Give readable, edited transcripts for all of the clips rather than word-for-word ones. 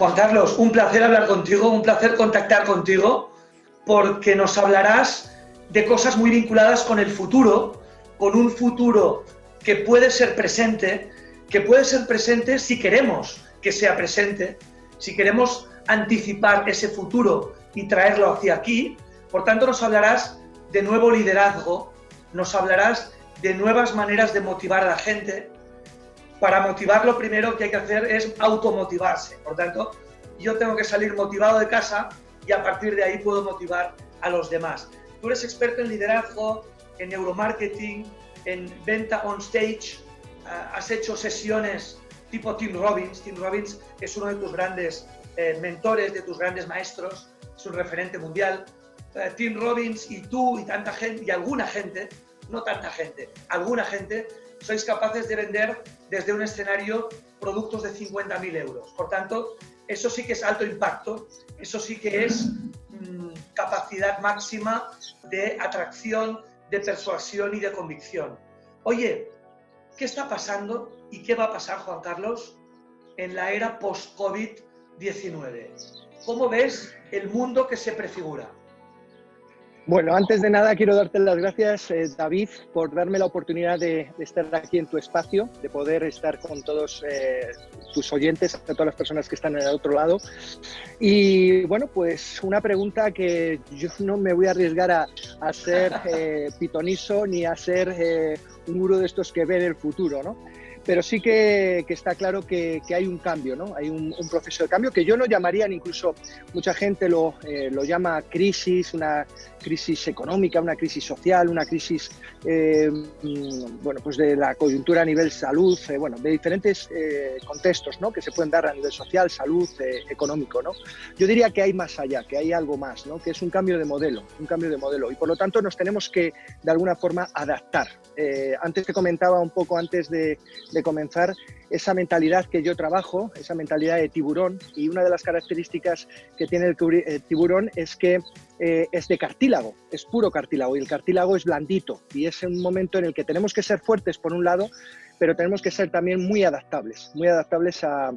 Juan Carlos, un placer hablar contigo, un placer contactar contigo, porque nos hablarás de cosas muy vinculadas con el futuro, con un futuro que puede ser presente si queremos que sea presente, si queremos anticipar ese futuro y traerlo hacia aquí. Por tanto, nos hablarás de nuevo liderazgo, nos hablarás de nuevas maneras de motivar a la gente. Para motivar, lo primero que hay que hacer es automotivarse. Por tanto, yo tengo que salir motivado de casa y a partir de ahí puedo motivar a los demás. Tú eres experto en liderazgo, en neuromarketing, en venta on stage, has hecho sesiones tipo Tim Robbins. Tim Robbins es uno de tus grandes mentores, de tus grandes maestros, es un referente mundial. Tim Robbins y tú y tanta gente, y alguna gente, no tanta gente, alguna gente, sois capaces de vender desde un escenario productos de 50.000 euros. Por tanto, eso sí que es alto impacto, eso sí que es capacidad máxima de atracción, de persuasión y de convicción. Oye, ¿qué está pasando y qué va a pasar, Juan Carlos, en la era post-COVID-19? ¿Cómo ves el mundo que se prefigura? Bueno, antes de nada quiero darte las gracias, David, por darme la oportunidad de estar aquí en tu espacio, de poder estar con todos tus oyentes, a todas las personas que están en el otro lado. Y bueno, pues una pregunta que yo no me voy a arriesgar a ser pitoniso ni a ser un gurú de estos que ven el futuro, ¿no? Pero sí que está claro que hay un cambio, ¿no? Hay un proceso de cambio que yo no llamaría, incluso mucha gente lo llama crisis, una crisis económica, una crisis social, una crisis bueno, pues de la coyuntura a nivel salud, bueno, de diferentes contextos, ¿no? Que se pueden dar a nivel social, salud, económico, ¿no? Yo diría que hay más allá, que hay algo más, ¿no? Que es un cambio de modelo, y por lo tanto nos tenemos que de alguna forma adaptar. Antes te comentaba un poco antes de comenzar esa mentalidad que yo trabajo, esa mentalidad de tiburón, y una de las características que tiene el tiburón es que es de cartílago, es puro cartílago, y el cartílago es blandito, y es un momento en el que tenemos que ser fuertes por un lado, pero tenemos que ser también muy adaptables a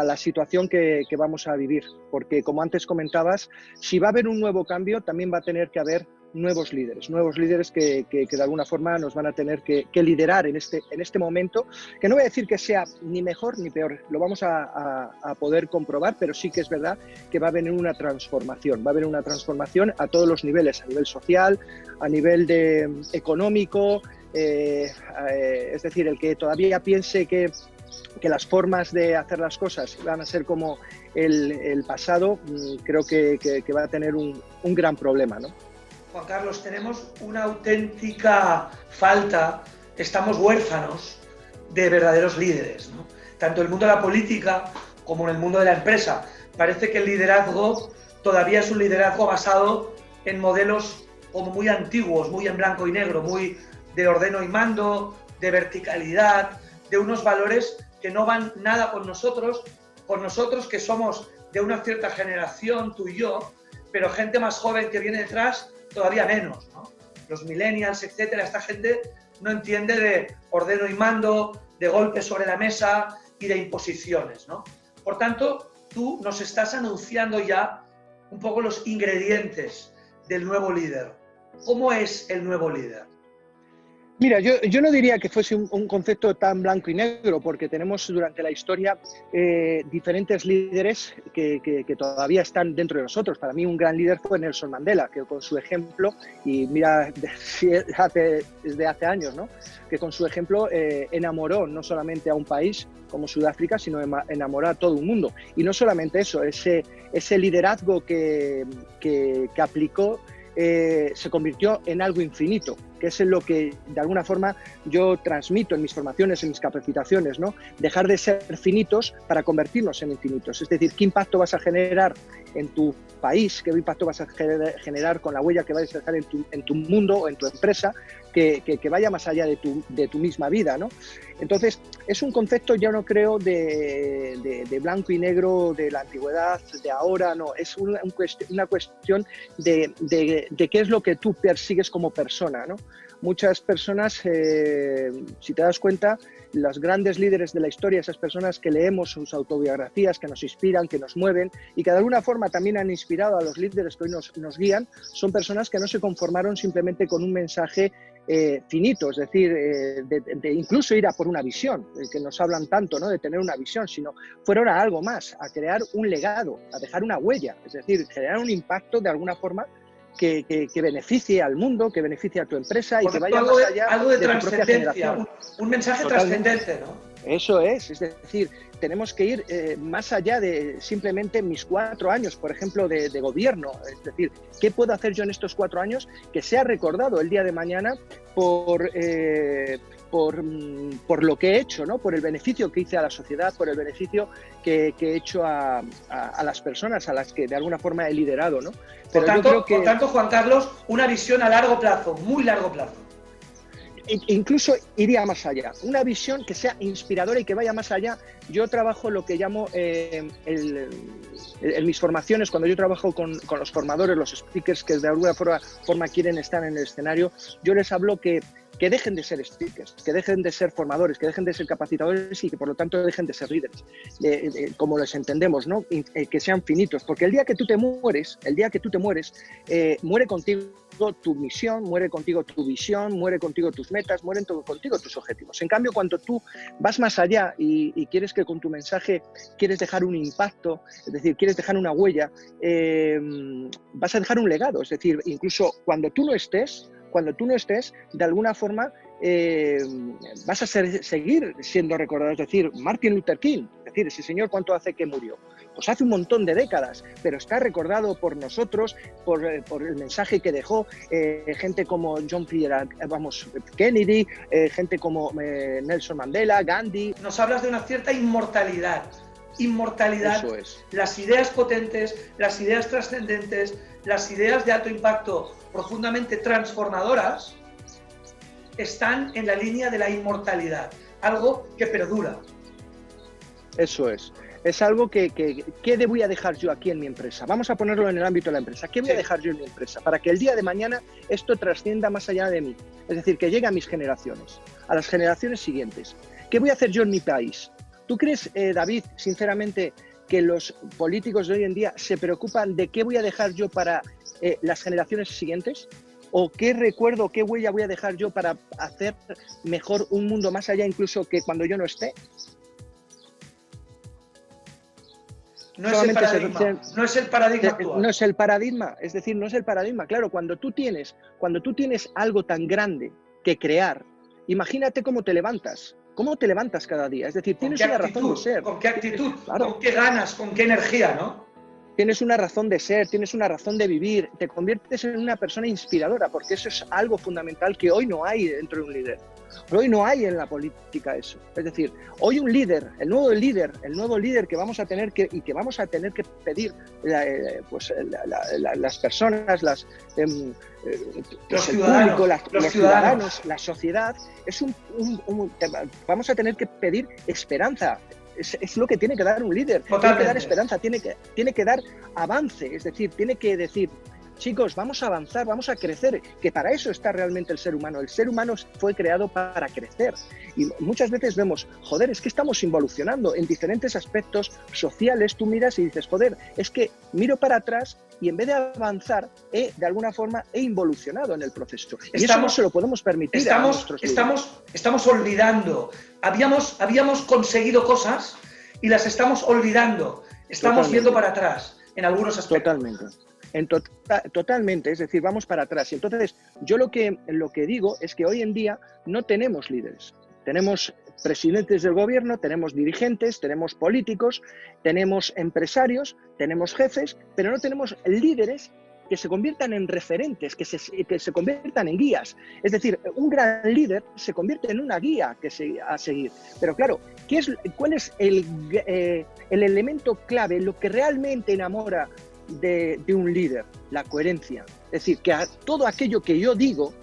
la situación que vamos a vivir, porque como antes comentabas, si va a haber un nuevo cambio, también va a tener que haber nuevos líderes que de alguna forma nos van a tener que liderar en este momento, que no voy a decir que sea ni mejor ni peor, lo vamos a poder comprobar, pero sí que es verdad que va a venir una transformación, a todos los niveles, a nivel social, a nivel económico, es decir, el que todavía piense que las formas de hacer las cosas van a ser como el pasado, creo que va a tener un gran problema, ¿no? Juan Carlos, tenemos una auténtica falta, estamos huérfanos de verdaderos líderes, ¿no? Tanto en el mundo de la política como en el mundo de la empresa. Parece que el liderazgo todavía es un liderazgo basado en modelos como muy antiguos, muy en blanco y negro, muy de ordeno y mando, de verticalidad, de unos valores que no van nada con nosotros que somos de una cierta generación, tú y yo, pero gente más joven que viene detrás todavía menos, ¿no? Los millennials, etcétera, esta gente no entiende de ordeno y mando, de golpes sobre la mesa y de imposiciones, ¿no? Por tanto, tú nos estás anunciando ya un poco los ingredientes del nuevo líder. ¿Cómo es el nuevo líder? Mira, yo no diría que fuese un concepto tan blanco y negro, porque tenemos durante la historia diferentes líderes que todavía están dentro de nosotros. Para mí un gran líder fue Nelson Mandela, que con su ejemplo, y mira, desde hace años, ¿no? Que con su ejemplo enamoró no solamente a un país como Sudáfrica, sino enamoró a todo un mundo. Y no solamente eso, ese liderazgo que aplicó se convirtió en algo infinito, que es en lo que de alguna forma yo transmito en mis formaciones, en mis capacitaciones, ¿no? Dejar de ser finitos para convertirnos en infinitos. Es decir, ¿qué impacto vas a generar en tu país? ¿Qué impacto vas a generar con la huella que vas a dejar en tu mundo o en tu empresa que vaya más allá de tu misma vida, ¿no? Entonces, es un concepto, yo no creo, de blanco y negro, de la antigüedad, de ahora, no. Es una cuestión de qué es lo que tú persigues como persona, ¿no? Muchas personas, si te das cuenta, los grandes líderes de la historia, esas personas que leemos sus autobiografías, que nos inspiran, que nos mueven y que de alguna forma también han inspirado a los líderes que hoy nos guían, son personas que no se conformaron simplemente con un mensaje finito, es decir, de incluso ir a por una visión, que nos hablan tanto, ¿no?, de tener una visión, sino fueron a algo más, a crear un legado, a dejar una huella, es decir, generar un impacto de alguna forma que beneficie al mundo, que beneficie a tu empresa y que vaya más allá algo de tu propia generación. Un mensaje trascendente, ¿no? Eso es decir, tenemos que ir más allá de simplemente mis 4 años, por ejemplo, de gobierno. Es decir, ¿qué puedo hacer yo en estos 4 años que sea recordado el día de mañana por lo que he hecho, ¿no? Por el beneficio que hice a la sociedad, por el beneficio que he hecho a las personas a las que de alguna forma he liderado, ¿no? Pero por tanto, Juan Carlos, una visión a largo plazo, muy largo plazo. Incluso iría más allá, una visión que sea inspiradora y que vaya más allá. Yo trabajo lo que llamo en mis formaciones, cuando yo trabajo con los formadores, los speakers que de alguna forma quieren estar en el escenario, yo les hablo que dejen de ser speakers, que dejen de ser formadores, que dejen de ser capacitadores y que por lo tanto dejen de ser líderes, como les entendemos, ¿no? Que sean finitos, porque el día que tú te mueres, muere contigo tu misión, muere contigo tu visión, muere contigo tus metas, mueren contigo tus objetivos. En cambio, cuando tú vas más allá y quieres que con tu mensaje quieres dejar un impacto, es decir, quieres dejar una huella, vas a dejar un legado, es decir, incluso cuando tú no estés, de alguna forma vas a seguir siendo recordado. Es decir, Martin Luther King, es decir, ese señor, ¿cuánto hace que murió? Pues hace un montón de décadas, pero está recordado por nosotros, por el mensaje que dejó, gente como John F. Kennedy, gente como Nelson Mandela, Gandhi. Nos hablas de una cierta inmortalidad. Eso es. Las ideas potentes, las ideas trascendentes, las ideas de alto impacto profundamente transformadoras están en la línea de la inmortalidad, algo que perdura. Eso es. Es algo ¿qué voy a dejar yo aquí en mi empresa? Vamos a ponerlo en el ámbito de la empresa. ¿Qué voy a dejar yo en mi empresa? Para que el día de mañana esto trascienda más allá de mí. Es decir, que llegue a mis generaciones, a las generaciones siguientes. ¿Qué voy a hacer yo en mi país? ¿Tú crees, David, sinceramente, que los políticos de hoy en día se preocupan de qué voy a dejar yo para las generaciones siguientes? ¿O qué recuerdo, qué huella voy a dejar yo para hacer mejor un mundo más allá incluso que cuando yo no esté? No es el paradigma actual. No es el paradigma, es decir, no es el paradigma. Claro, cuando tú tienes algo tan grande que crear, imagínate cómo te levantas. ¿Cómo te levantas cada día? Es decir, tienes una razón de ser. ¿Con qué actitud? Claro. ¿Con qué ganas? ¿Con qué energía, no? Tienes una razón de ser, tienes una razón de vivir, te conviertes en una persona inspiradora, porque eso es algo fundamental que hoy no hay dentro de un líder. Hoy no hay en la política eso. Es decir, hoy un líder, el nuevo líder que vamos a tener que pedir las personas, los ciudadanos, la sociedad, vamos a tener que pedir esperanza. Es lo que tiene que dar un líder. Totalmente. Tiene que dar esperanza, tiene que dar avance, es decir, tiene que decir, chicos, vamos a avanzar, vamos a crecer, que para eso está realmente el ser humano. El ser humano fue creado para crecer. Y muchas veces vemos, joder, es que estamos involucionando en diferentes aspectos sociales. Tú miras y dices, joder, es que miro para atrás y en vez de avanzar, de alguna forma he involucionado en el proceso. Y eso no se lo podemos permitir a nuestros líderes. Estamos olvidando. Habíamos conseguido cosas y las estamos olvidando. Estamos yendo para atrás en algunos aspectos. Totalmente, es decir, vamos para atrás. Y entonces, yo lo que digo es que hoy en día no tenemos líderes. Tenemos presidentes del gobierno, tenemos dirigentes, tenemos políticos, tenemos empresarios, tenemos jefes, pero no tenemos líderes que se conviertan en referentes, que se conviertan en guías. Es decir, un gran líder se convierte en una guía a seguir. Pero claro, ¿cuál es el elemento clave, lo que realmente enamora de un líder? La coherencia. Es decir, que todo aquello que yo digo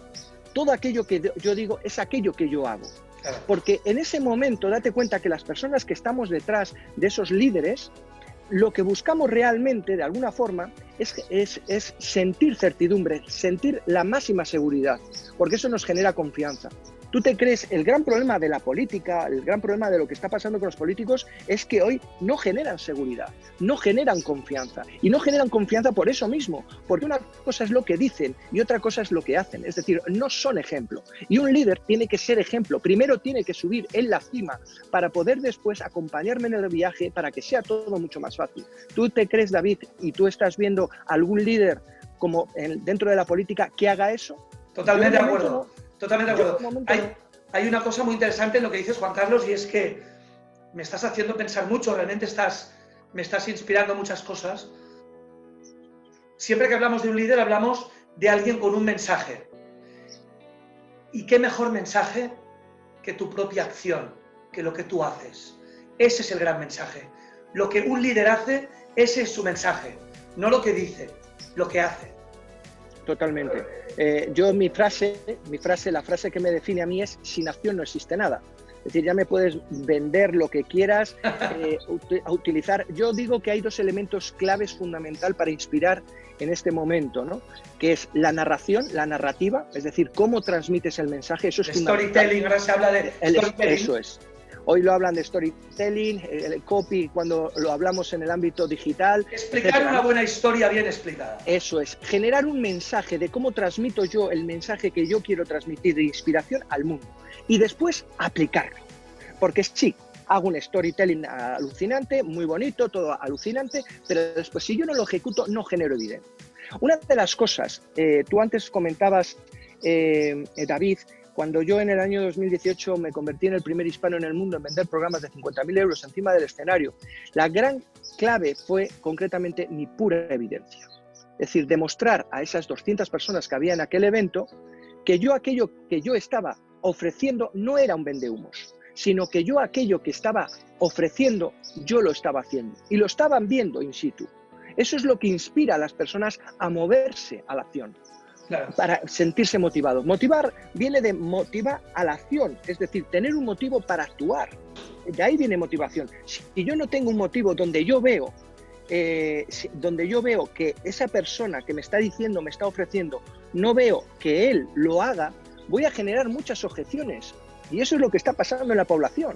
es aquello que yo hago. Claro. Porque en ese momento, date cuenta que las personas que estamos detrás de esos líderes, lo que buscamos realmente, de alguna forma, es sentir certidumbre, sentir la máxima seguridad, porque eso nos genera confianza. Tú te crees, el gran problema de la política, el gran problema de lo que está pasando con los políticos es que hoy no generan seguridad, no generan confianza. Y no generan confianza por eso mismo, porque una cosa es lo que dicen y otra cosa es lo que hacen. Es decir, no son ejemplo. Y un líder tiene que ser ejemplo. Primero tiene que subir en la cima para poder después acompañarme en el viaje para que sea todo mucho más fácil. ¿Tú te crees, David, y tú estás viendo algún líder como dentro de la política que haga eso? Totalmente de acuerdo. Totalmente de acuerdo. Hay una cosa muy interesante en lo que dices, Juan Carlos, y es que me estás haciendo pensar mucho, realmente me estás inspirando muchas cosas. Siempre que hablamos de un líder, hablamos de alguien con un mensaje. ¿Y qué mejor mensaje que tu propia acción, que lo que tú haces? Ese es el gran mensaje. Lo que un líder hace, ese es su mensaje. No lo que dice, lo que hace. Totalmente. La frase que me define a mí es: sin acción no existe nada. Es decir, ya me puedes vender lo que quieras, utilizar. Yo digo que hay dos elementos claves fundamental para inspirar en este momento, ¿no? Que es la narración, la narrativa, es decir, cómo transmites el mensaje. Eso es fundamental. Storytelling, ahora se habla de storytelling. Eso es. Hoy lo hablan de storytelling, el copy cuando lo hablamos en el ámbito digital. Explicar una buena historia bien explicada. Eso es, generar un mensaje de cómo transmito yo el mensaje que yo quiero transmitir de inspiración al mundo y después aplicarlo. Porque sí, hago un storytelling alucinante, muy bonito, todo alucinante, pero después si yo no lo ejecuto no genero evidencia. Una de las cosas, tú antes comentabas, David, cuando yo en el año 2018 me convertí en el primer hispano en el mundo en vender programas de 50.000 euros encima del escenario, la gran clave fue concretamente mi pura evidencia. Es decir, demostrar a esas 200 personas que había en aquel evento que yo aquello que yo estaba ofreciendo no era un vendehumos, sino que yo aquello que estaba ofreciendo, yo lo estaba haciendo y lo estaban viendo in situ. Eso es lo que inspira a las personas a moverse a la acción. Claro. Para sentirse motivado. Motivar viene de motivar a la acción, es decir, tener un motivo para actuar. De ahí viene motivación. Si yo no tengo un motivo donde yo veo que esa persona que me está diciendo, me está ofreciendo, no veo que él lo haga, voy a generar muchas objeciones. Y eso es lo que está pasando en la población.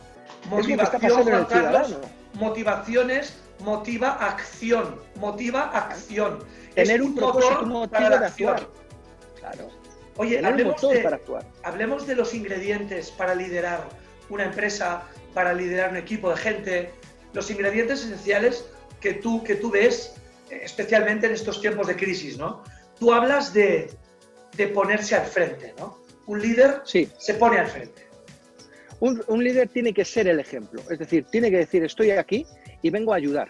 Es lo que está pasando en el ciudadano. Motivaciones, motiva acción. Motiva acción. Tener un propósito, un motivo de actuar. Claro. Oye, hablemos de los ingredientes para liderar una empresa, para liderar un equipo de gente, los ingredientes esenciales que tú ves, especialmente en estos tiempos de crisis, ¿no? Tú hablas de ponerse al frente, ¿no? Un líder se pone al frente. Un líder tiene que ser el ejemplo, es decir, tiene que decir: estoy aquí y vengo a ayudar.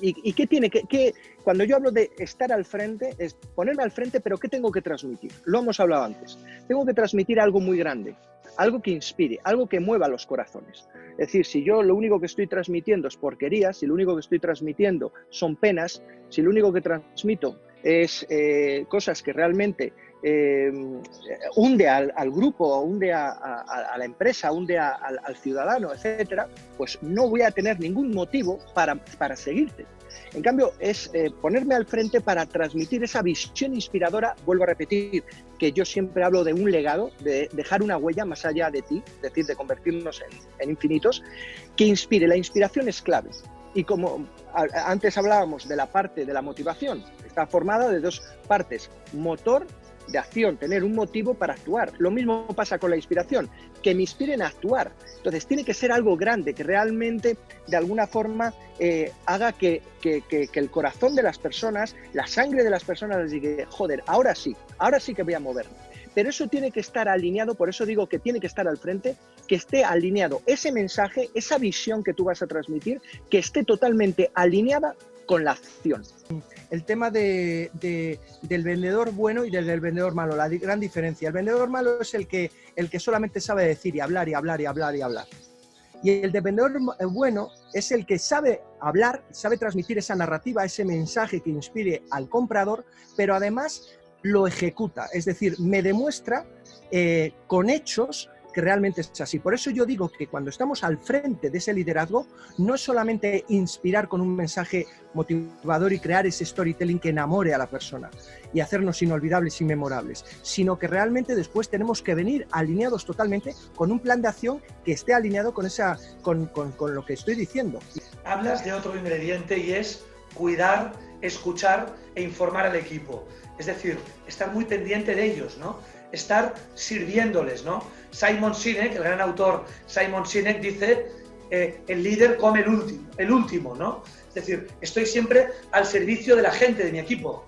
¿Y qué tiene que cuando yo hablo de estar al frente, es ponerme al frente, pero qué tengo que transmitir? Lo hemos hablado antes. Tengo que transmitir algo muy grande, algo que inspire, algo que mueva los corazones. Es decir, si yo lo único que estoy transmitiendo es porquerías, si lo único que estoy transmitiendo son penas, si lo único que transmito es cosas que realmente hunde al grupo, hunde a la empresa, hunde al ciudadano, etcétera, pues no voy a tener ningún motivo para seguirte. En cambio, es ponerme al frente para transmitir esa visión inspiradora. Vuelvo a repetir que yo siempre hablo de un legado, de dejar una huella más allá de ti, es decir, de convertirnos en infinitos, que inspire. La inspiración es clave. Y como antes hablábamos de la parte de la motivación, está formada de dos partes: motor de acción, tener un motivo para actuar. Lo mismo pasa con la inspiración, que me inspiren a actuar. Entonces tiene que ser algo grande, que realmente de alguna forma haga que el corazón de las personas, la sangre de las personas les diga: joder, ahora sí que voy a moverme. Pero eso tiene que estar alineado, por eso digo que tiene que estar al frente, que esté alineado ese mensaje, esa visión que tú vas a transmitir, que esté totalmente alineada con la acción. El tema del vendedor bueno y del vendedor malo, la gran diferencia. El vendedor malo es el que solamente sabe decir y hablar y hablar y hablar y hablar. Y el de vendedor bueno es el que sabe hablar, sabe transmitir esa narrativa, ese mensaje que inspire al comprador, pero además lo ejecuta. Es decir, me demuestra con hechos que realmente es así. Por eso yo digo que cuando estamos al frente de ese liderazgo, no es solamente inspirar con un mensaje motivador y crear ese storytelling que enamore a la persona y hacernos inolvidables y memorables, sino que realmente después tenemos que venir alineados totalmente con un plan de acción que esté alineado con lo que estoy diciendo. Hablas de otro ingrediente y es cuidar, escuchar e informar al equipo. Es decir, estar muy pendiente de ellos, ¿no? Estar sirviéndoles, ¿no? Simon Sinek, el gran autor Simon Sinek, dice el líder come el último, ¿no? Es decir, estoy siempre al servicio de la gente, de mi equipo.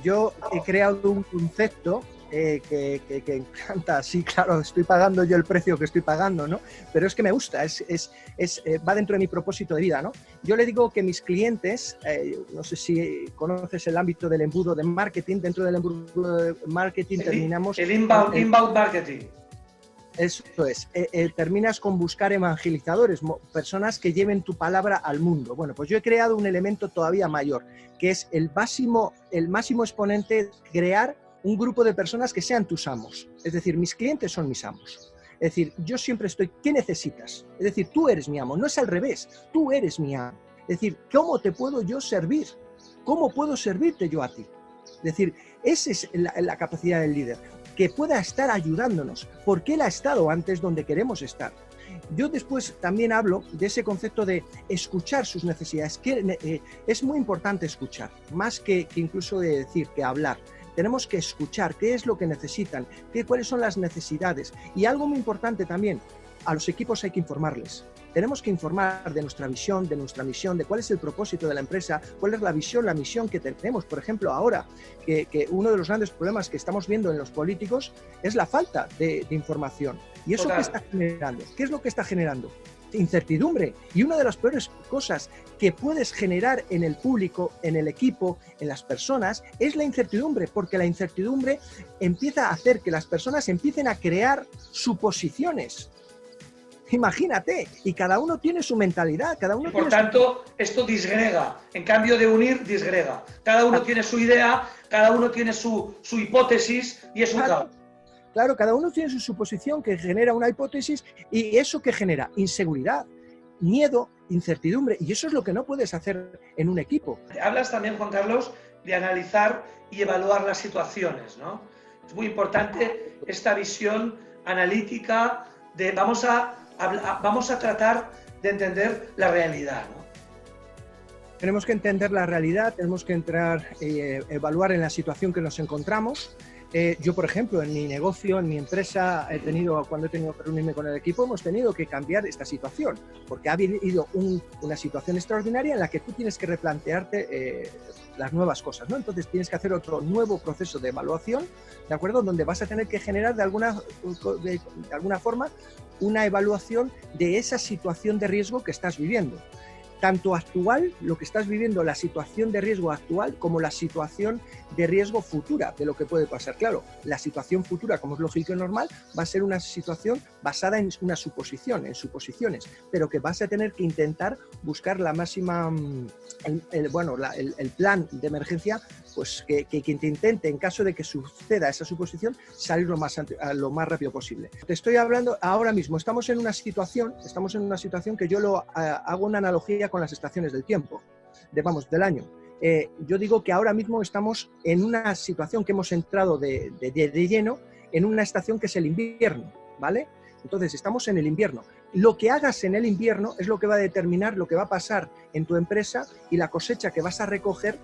Yo he creado un concepto que encanta, sí, claro, estoy pagando yo el precio que estoy pagando, ¿no? Pero es que me gusta, va dentro de mi propósito de vida, ¿no? Yo le digo que mis clientes, no sé si conoces el ámbito del embudo de marketing, dentro del embudo de marketing terminamos... El inbound marketing. Eso es, terminas con buscar evangelizadores, personas que lleven tu palabra al mundo. Bueno, pues yo he creado un elemento todavía mayor, que es el máximo exponente de crear un grupo de personas que sean tus amos. Es decir, mis clientes son mis amos. Es decir, yo siempre estoy, ¿qué necesitas? Es decir, tú eres mi amo, no es al revés, tú eres mi amo. Es decir, ¿cómo te puedo yo servir? ¿Cómo puedo servirte yo a ti? Es decir, esa es la capacidad del líder, que pueda estar ayudándonos, porque él ha estado antes donde queremos estar. Yo después también hablo de ese concepto de escuchar sus necesidades, que es muy importante escuchar, más que incluso de decir, que hablar. Tenemos que escuchar qué es lo que necesitan, cuáles son las necesidades. Y algo muy importante también, a los equipos hay que informarles. Tenemos que informar de nuestra visión, de nuestra misión, de cuál es el propósito de la empresa, cuál es la visión, la misión que tenemos. Por ejemplo, ahora, que uno de los grandes problemas que estamos viendo en los políticos es la falta de información. ¿Y eso qué está generando? ¿Qué es lo que está generando? Incertidumbre. Y una de las peores cosas que puedes generar en el público, en el equipo, en las personas, es la incertidumbre, porque la incertidumbre empieza a hacer que las personas empiecen a crear suposiciones. Imagínate, y cada uno tiene su mentalidad, cada uno Por tanto, esto disgrega, en cambio de unir, disgrega. Cada uno tiene su idea, cada uno tiene su hipótesis y es un caos. Claro, cada uno tiene su suposición que genera una hipótesis y eso que genera inseguridad, miedo, incertidumbre, y eso es lo que no puedes hacer en un equipo. Hablas también, Juan Carlos, de analizar y evaluar las situaciones, ¿no? Es muy importante esta visión analítica de vamos a tratar de entender la realidad, ¿no? Tenemos que entender la realidad, tenemos que evaluar en la situación que nos encontramos. Yo, por ejemplo, en mi negocio, en mi empresa, cuando he tenido que reunirme con el equipo, hemos tenido que cambiar esta situación, porque ha habido una situación extraordinaria en la que tú tienes que replantearte las nuevas cosas, ¿no? Entonces tienes que hacer otro nuevo proceso de evaluación, ¿de acuerdo? Donde vas a tener que generar de alguna forma una evaluación de esa situación de riesgo que estás viviendo. Tanto actual, lo que estás viviendo, la situación de riesgo actual, como la situación de riesgo futura, de lo que puede pasar. Claro, la situación futura, como es lógico y normal, va a ser una situación basada en una suposición, en suposiciones, pero que vas a tener que intentar buscar la máxima, el plan de emergencia, pues que te intente, en caso de que suceda esa suposición, salir lo más rápido posible. Te estoy hablando ahora mismo, estamos en una situación que yo hago una analogía con las estaciones del tiempo, del año. Yo digo que ahora mismo estamos en una situación que hemos entrado de lleno en una estación que es el invierno, ¿vale? Entonces estamos en el invierno. Lo que hagas en el invierno es lo que va a determinar lo que va a pasar en tu empresa y la cosecha que vas a recoger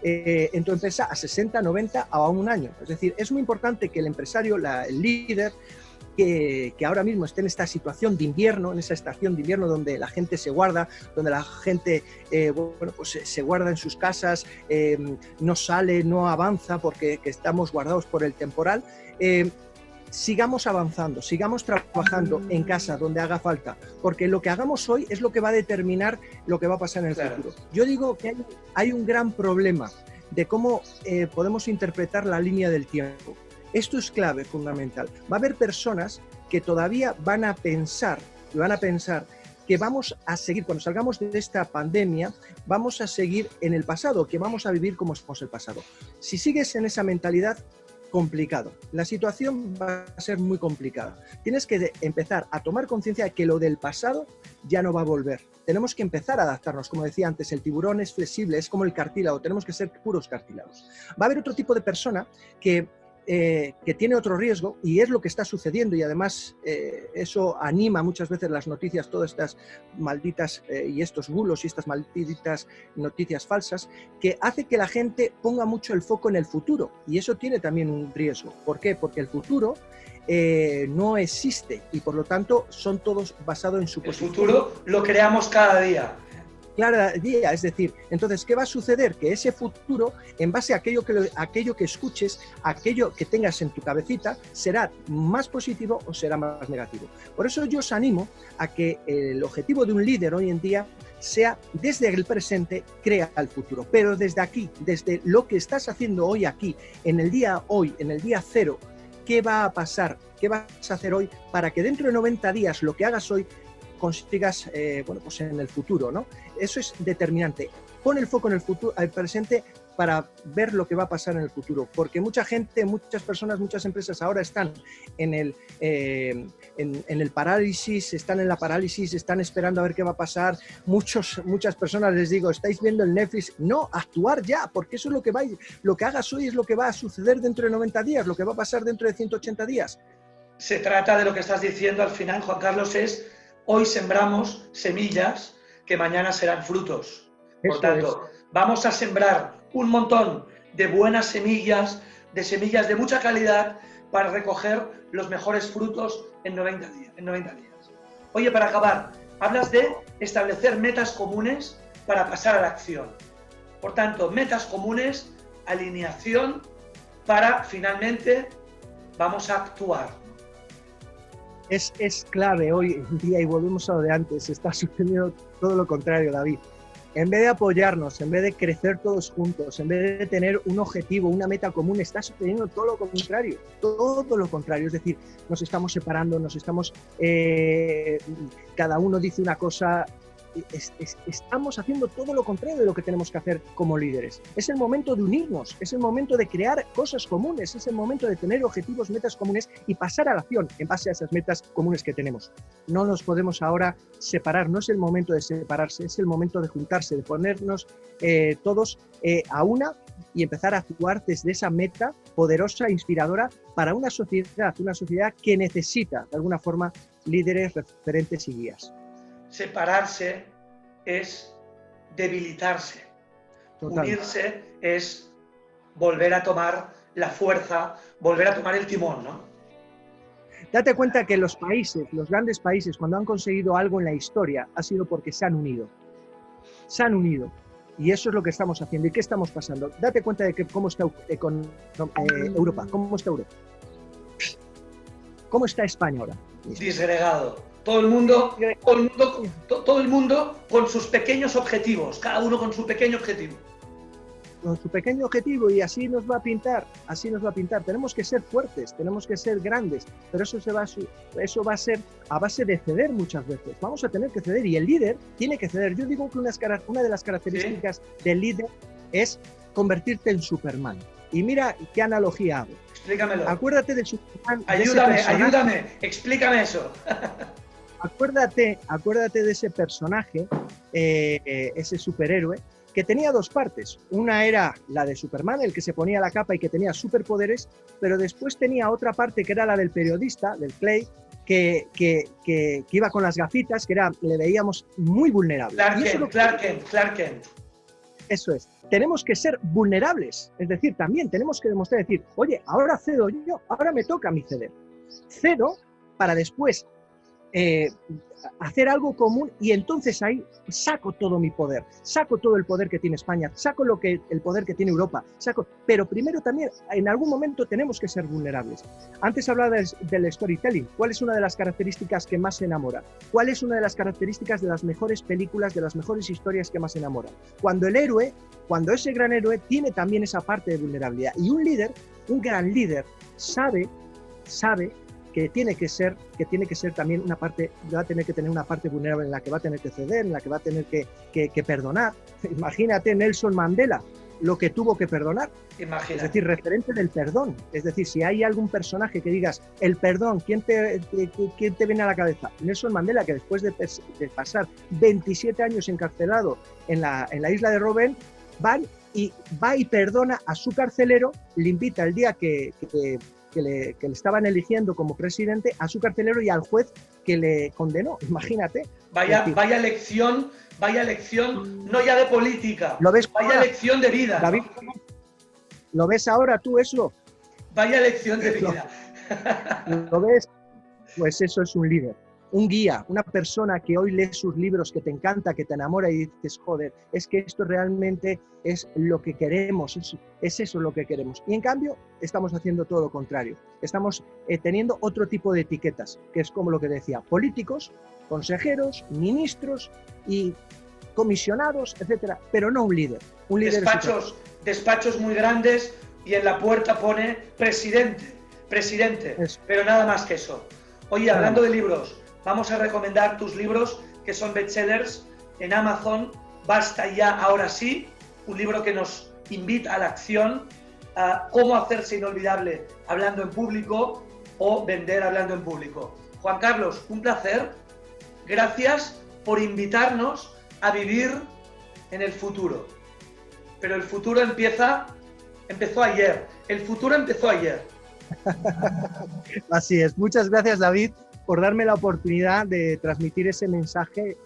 en tu empresa a 60, 90 o a un año. Es decir, es muy importante que el empresario, el líder, que ahora mismo esté en esta situación de invierno, en esa estación de invierno donde la gente se guarda, donde la gente se guarda en sus casas, no sale, no avanza porque estamos guardados por el temporal. Sigamos avanzando, sigamos trabajando en casa donde haga falta, porque lo que hagamos hoy es lo que va a determinar lo que va a pasar en el futuro. Yo digo que hay un gran problema de cómo podemos interpretar la línea del tiempo. Esto es clave, fundamental. Va a haber personas que todavía van a pensar que vamos a seguir, cuando salgamos de esta pandemia, vamos a seguir en el pasado, que vamos a vivir como somos el pasado. Si sigues en esa mentalidad, complicado. La situación va a ser muy complicada. Tienes que empezar a tomar conciencia de que lo del pasado ya no va a volver. Tenemos que empezar a adaptarnos. Como decía antes, el tiburón es flexible, es como el cartílago. Tenemos que ser puros cartílagos. Va a haber otro tipo de persona que tiene otro riesgo, y es lo que está sucediendo, y además eso anima muchas veces las noticias, todas estas malditas y estos bulos y estas malditas noticias falsas, que hace que la gente ponga mucho el foco en el futuro, y eso tiene también un riesgo. ¿Por qué? Porque el futuro no existe, y por lo tanto son todos basados en suposiciones. El futuro lo creamos cada día. Cada día, es decir, entonces, ¿qué va a suceder? Que ese futuro, en base a aquello que escuches, aquello que tengas en tu cabecita, será más positivo o será más negativo. Por eso yo os animo a que el objetivo de un líder hoy en día sea, desde el presente, crea el futuro. Pero desde aquí, desde lo que estás haciendo hoy aquí, en el día hoy, en el día cero, ¿qué va a pasar? ¿Qué vas a hacer hoy para que dentro de 90 días lo que hagas hoy consigas, pues en el futuro, ¿no? Eso es determinante. Pon el foco en el futuro, al presente, para ver lo que va a pasar en el futuro, porque mucha gente, muchas personas, muchas empresas ahora están en el parálisis, están en la parálisis, están esperando a ver qué va a pasar. Muchas personas les digo, estáis viendo el Netflix, no, actuar ya, porque eso es lo que hagas hoy es lo que va a suceder dentro de 90 días, lo que va a pasar dentro de 180 días. Se trata de lo que estás diciendo al final, Juan Carlos, es hoy sembramos semillas que mañana serán frutos. Por tanto, vamos a sembrar un montón de buenas semillas de mucha calidad para recoger los mejores frutos en 90 días. Oye, para acabar, hablas de establecer metas comunes para pasar a la acción. Por tanto, metas comunes, alineación para finalmente vamos a actuar. Es clave hoy en día, y volvemos a lo de antes, está sucediendo todo lo contrario, David. En vez de apoyarnos, en vez de crecer todos juntos, en vez de tener un objetivo, una meta común, está sucediendo todo lo contrario, Es decir, nos estamos separando, cada uno dice una cosa, estamos haciendo todo lo contrario de lo que tenemos que hacer como líderes. Es el momento de unirnos, es el momento de crear cosas comunes, es el momento de tener objetivos, metas comunes y pasar a la acción en base a esas metas comunes que tenemos. No nos podemos ahora separar, no es el momento de separarse, es el momento de juntarse, de ponernos todos a una y empezar a actuar desde esa meta poderosa, inspiradora para una sociedad que necesita de alguna forma líderes, referentes y guías. Separarse es debilitarse. Total. Unirse es volver a tomar la fuerza, volver a tomar el timón, ¿no? Date cuenta que los países, los grandes países, cuando han conseguido algo en la historia, ha sido porque se han unido. Se han unido. Y eso es lo que estamos haciendo. ¿Y qué estamos pasando? Date cuenta de que cómo está Europa. ¿Cómo está Europa? ¿Cómo está España ahora? Disgregado. Todo el mundo con sus pequeños objetivos, cada uno con su pequeño objetivo. Con su pequeño objetivo, y así nos va a pintar, Tenemos que ser fuertes, tenemos que ser grandes, pero eso va a ser a base de ceder muchas veces. Vamos a tener que ceder, y el líder tiene que ceder. Yo digo que una de las características del líder es convertirte en Superman. Y mira qué analogía hago. Explícamelo. Acuérdate de Superman. Ayúdame, explícame eso. Acuérdate de ese personaje, ese superhéroe, que tenía dos partes. Una era la de Superman, el que se ponía la capa y que tenía superpoderes, pero después tenía otra parte que era la del periodista, del Clay, que iba con las gafitas, que le veíamos muy vulnerable. Clark Kent. Eso es. Tenemos que ser vulnerables, es decir, también tenemos que demostrar, oye, ahora cedo yo, ahora me toca a mí ceder. Cedo para después hacer algo común, y entonces ahí saco todo mi poder, saco todo el poder que tiene España, saco el poder que tiene Europa, pero primero también en algún momento tenemos que ser vulnerables. Antes hablaba del storytelling. ¿Cuál es una de las características que más enamora? ¿Cuál es una de las características de las mejores películas, de las mejores historias que más enamoran? Cuando ese gran héroe tiene también esa parte de vulnerabilidad, y un gran líder sabe que tiene que ser también una parte, va a tener que tener una parte vulnerable en la que va a tener que ceder, en la que va a tener que perdonar. Imagínate Nelson Mandela, lo que tuvo que perdonar. Imagina. Es decir, referente del perdón. Es decir, si hay algún personaje que digas, el perdón, ¿quién te viene a la cabeza? Nelson Mandela, que después de pasar 27 años encarcelado en la isla de Robben, va y perdona a su carcelero, le invita el día que le estaban eligiendo como presidente, a su carcelero y al juez que le condenó. Imagínate. Vaya lección, no ya de política, ¿Lo ves vaya ahora, lección de vida. David? ¿Lo ves ahora tú eso? Vaya lección de vida. ¿Lo ves? Pues eso es un líder, un guía, una persona que hoy lee sus libros, que te encanta, que te enamora y dices, joder, es que esto realmente es lo que queremos, es eso lo que queremos. Y en cambio, estamos haciendo todo lo contrario. Estamos teniendo otro tipo de etiquetas, que es como lo que decía, políticos, consejeros, ministros y comisionados, etcétera, pero no un líder. Un líder despachos muy grandes y en la puerta pone presidente, eso. pero nada más que eso. Oye, hablando de libros, vamos a recomendar tus libros que son bestsellers en Amazon. Basta ya, ahora sí, un libro que nos invita a la acción, a cómo hacerse inolvidable hablando en público o vender hablando en público. Juan Carlos, un placer. Gracias por invitarnos a vivir en el futuro. Pero el futuro empezó ayer. El futuro empezó ayer. Así es. Muchas gracias, David, por darme la oportunidad de transmitir ese mensaje.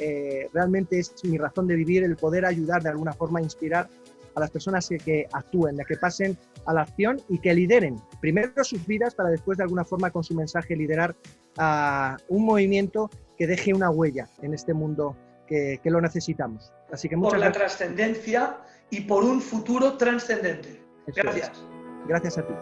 Realmente es mi razón de vivir, el poder ayudar de alguna forma a inspirar a las personas que actúen, de que pasen a la acción y que lideren primero sus vidas para después de alguna forma con su mensaje liderar a un movimiento que deje una huella en este mundo que lo necesitamos. Así que muchas gracias. Por la trascendencia y por un futuro trascendente. Gracias. Gracias a ti.